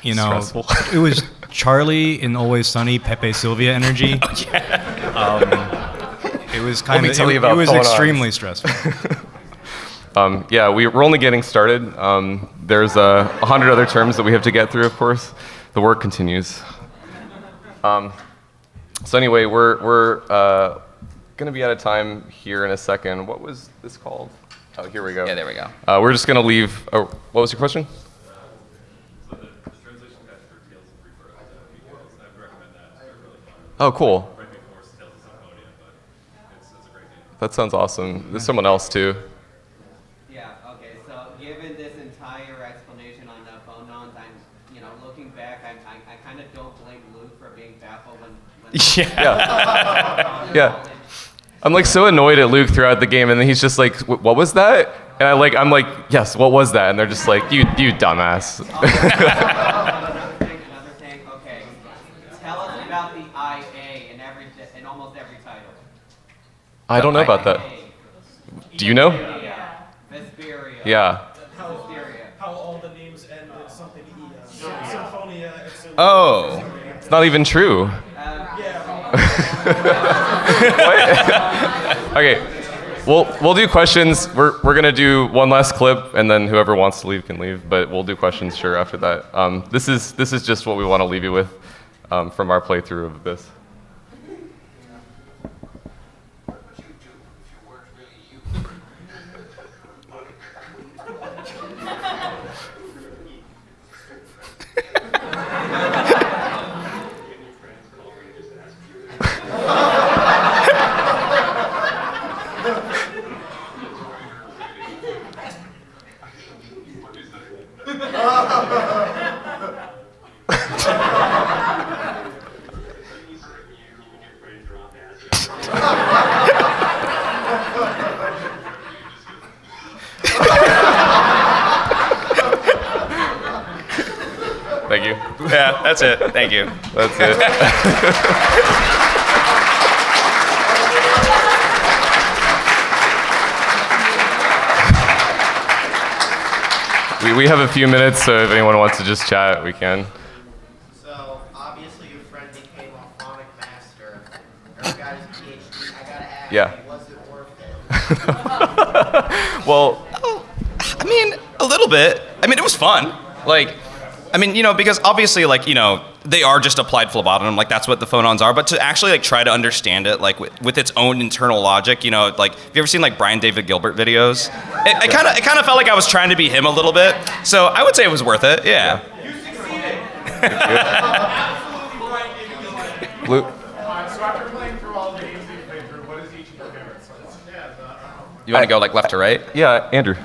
Stressful. It was Charlie in Always Sunny, Pepe Sylvia energy. Oh, yeah. It was kind me of tell you about it was phonons. extremely stressful. Yeah, we're only getting started. There's 100 other terms that we have to get through, of course. The work continues. So anyway, we're going to be out of time here in a second. What was this called? Oh, here we go. Yeah, there we go. We're just going to leave. Oh, what was your question? So the translation guide for Tales of Rebirth, because I would recommend that. It's really fun. Oh, cool. Right before Tales of Symphonia, but it's a great game. That sounds awesome. There's someone else, too. Yeah, okay, so given this entire explanation on the phonons, looking back, I kind of don't blame Luke for being baffled when Yeah. Yeah. I'm like so annoyed at Luke throughout the game, and then he's just like, "What was that?" And I'm like, "Yes, what was that?" And they're just like, "You dumbass." Another thing, okay. Tell us about the IA in almost every title. I don't know about that. Do you know? Vesperia. Yeah. How all the names end in something Symphonia. Oh. It's not even true. What? Okay. We'll do questions. We're gonna do one last clip, and then whoever wants to leave can leave. But we'll do questions sure after that. This is just what we want to leave you with from our playthrough of this. you. Yeah, that's it. Thank you. That's it. We have a few minutes, so if anyone wants to just chat, we can. So, obviously your friend became a phonic master. Or got his PhD. I gotta ask, Yeah. was it worth it? Well, I mean, a little bit. I mean, it was fun. Like, I mean, because obviously, like, they are just applied phlebotomy. Like, that's what the fonons are. But to actually, like, try to understand it, like, with its own internal logic, like, have you ever seen, like, Brian David Gilbert videos? It kind of felt like I was trying to be him a little bit. So I would say it was worth it. Yeah. Blue. So after playing through all the games that you played through, what is each of your favorites? You want to go, like, left to right? Yeah, Andrew.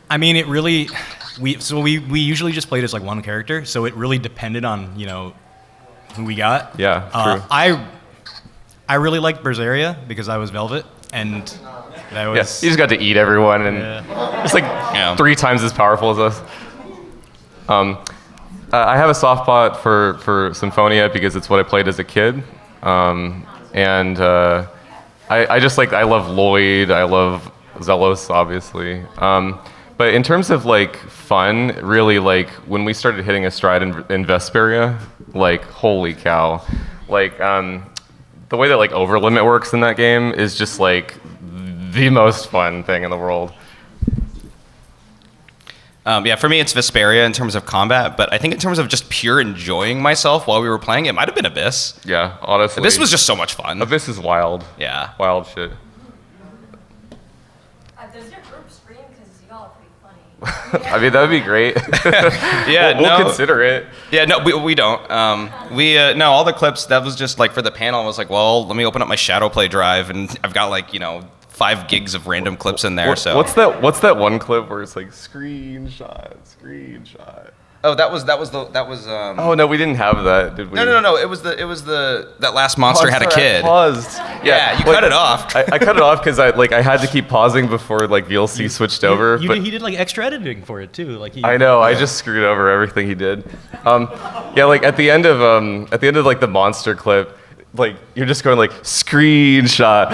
I mean, it really, we usually just played as like one character, so it really depended on who we got. Yeah, true. I really liked Berseria because I was Velvet, and that was. Yes, you just got to eat everyone, and it's like 3 times as powerful as us. I have a soft spot for Symphonia because it's what I played as a kid, and I just like I love Lloyd, I love Zelos, obviously. But in terms of like fun, really like when we started hitting a stride in Vesperia, like holy cow, like the way that like overlimit works in that game is just like the most fun thing in the world. Yeah, for me it's Vesperia in terms of combat, but I think in terms of just pure enjoying myself while we were playing, it might have been Abyss. Yeah, honestly. Abyss was just so much fun. Abyss is wild. Yeah. Wild shit. Does your group scream? Because y'all are pretty funny. I mean, that would be great. Yeah, we'll no. consider it. Yeah, no, we don't. No, all the clips, that was just like for the panel, I was like, well, let me open up my Shadowplay drive, and I've got like, 5 gigs of random clips in there, so. What's that one clip where it's like screenshot? Oh, that was. Oh no, we didn't have that, did we? No. It was that last monster had a kid. Paused. Yeah, you cut it off. I cut it off because I had to keep pausing before like VLC switched over. But He did like extra editing for it too. Like I know, I just screwed over everything he did. Yeah, like at the end of like the monster clip, like you're just going like screenshot.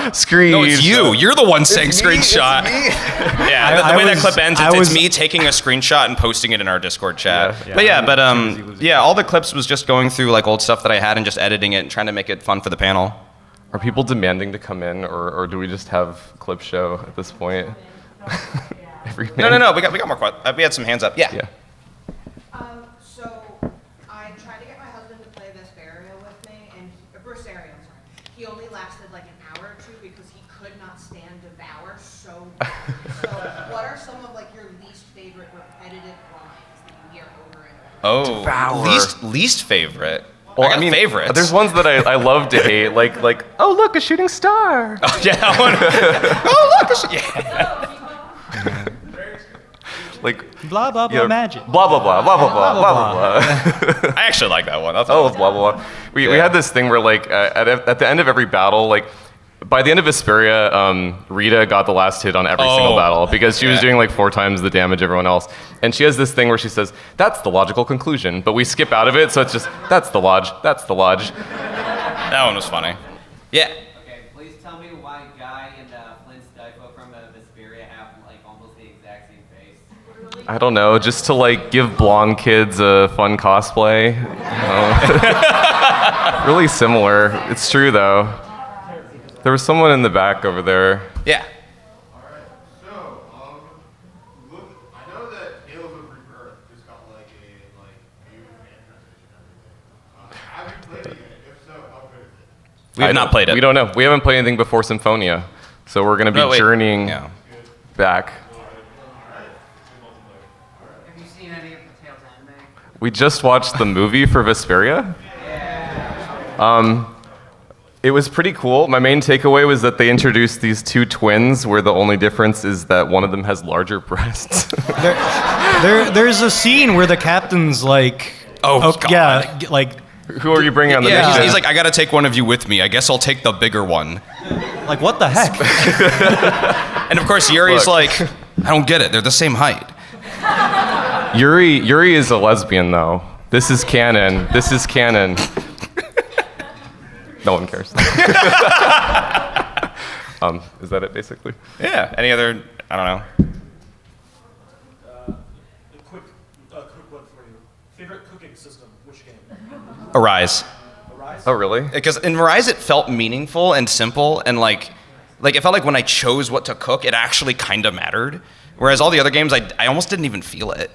No, it's you. You're the one saying screenshot. Yeah, the way that clip ends, it's me taking a screenshot and posting it in our Discord chat. Yeah. All the clips was just going through like old stuff that I had and just editing it and trying to make it fun for the panel. Are people demanding to come in, or do we just have clip show at this point? No. We got more questions. We had some hands up. Yeah. So I tried to get my husband to play Vesperia with me, and Berseria, I'm sorry. He only lasted like an hour or two because he could not stand Devour so bad. So what are some of like your least favorite repetitive lines that you hear over and over? Oh, Devour. least favorite. Well, I got favorites. There's ones that I love to hate, like oh look, a shooting star. Oh yeah, that one. Oh look, yeah. Like blah blah blah magic. Blah blah blah blah blah blah blah blah blah. I actually like that one. That's I love blah blah blah. We had this thing where like at the end of every battle, like by the end of Vesperia, Rita got the last hit on every single battle because she was doing like 4 times the damage everyone else. And she has this thing where she says, "That's the logical conclusion," but we skip out of it, so it's just that's the lodge. That one was funny. Yeah. Okay, please tell me why Guy and Flint's Dyfo from Vesperia have like almost the exact same face. I don't know, just to like give blonde kids a fun cosplay. Really similar. It's true though. There was someone in the back over there. Yeah. Alright, so, look, I know that Tales of Rebirth just got like a new fan transition and everything. Have you played it yet? If so, how good is it? We have not played it. We don't know. We haven't played anything before Symphonia. So we're going to be journeying back. Have you seen any of the Tales anime? We just watched the movie for Vesperia. It was pretty cool. My main takeaway was that they introduced these 2 twins where the only difference is that one of them has larger breasts. There's a scene where the captain's like, God. yeah, like, Who are you bringing on the Yeah, mission? he's like, I gotta take one of you with me. I guess I'll take the bigger one. like what the heck? And of course, Yuri's Look. like, I don't get it. They're the same height. Yuri is a lesbian, though. This is canon. This is canon. No one cares. Is that it, basically? Yeah. Any other? I don't know. A quick one for you. Favorite cooking system? Which game? Arise. Arise? Oh, really? Because in Rise it felt meaningful and simple, and like it felt like when I chose what to cook, it actually kind of mattered. Whereas all the other games, I almost didn't even feel it.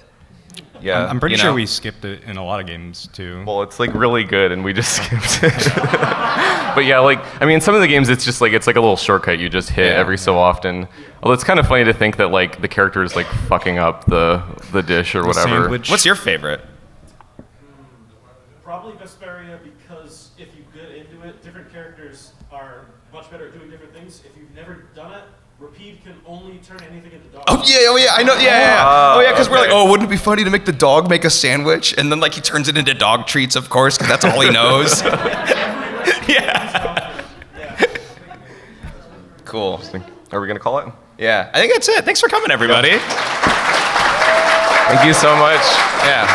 Yeah. I'm pretty You sure know? we skipped it in a lot of games too. Well, it's like really good, and we just skipped it. But yeah, like I mean, some of the games, it's like a little shortcut you just hit every so often. Although it's kind of funny to think that like the character is like fucking up the dish or whatever. Sandwich. What's your favorite? Probably Vesperia, because if you get into it, different characters are much better at doing different things. If you've never done it, Rapide can only turn anything into dog. Oh yeah, I know, because we're like, wouldn't it be funny to make the dog make a sandwich, and then like he turns it into dog treats, of course, because that's all he knows. Yeah. Cool. Are we gonna call it? Yeah, I think that's it. Thanks for coming, everybody. Thank you so much. Yeah.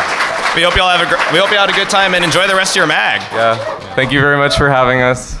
We hope you all had a good time and enjoy the rest of your mag. Yeah. Thank you very much for having us.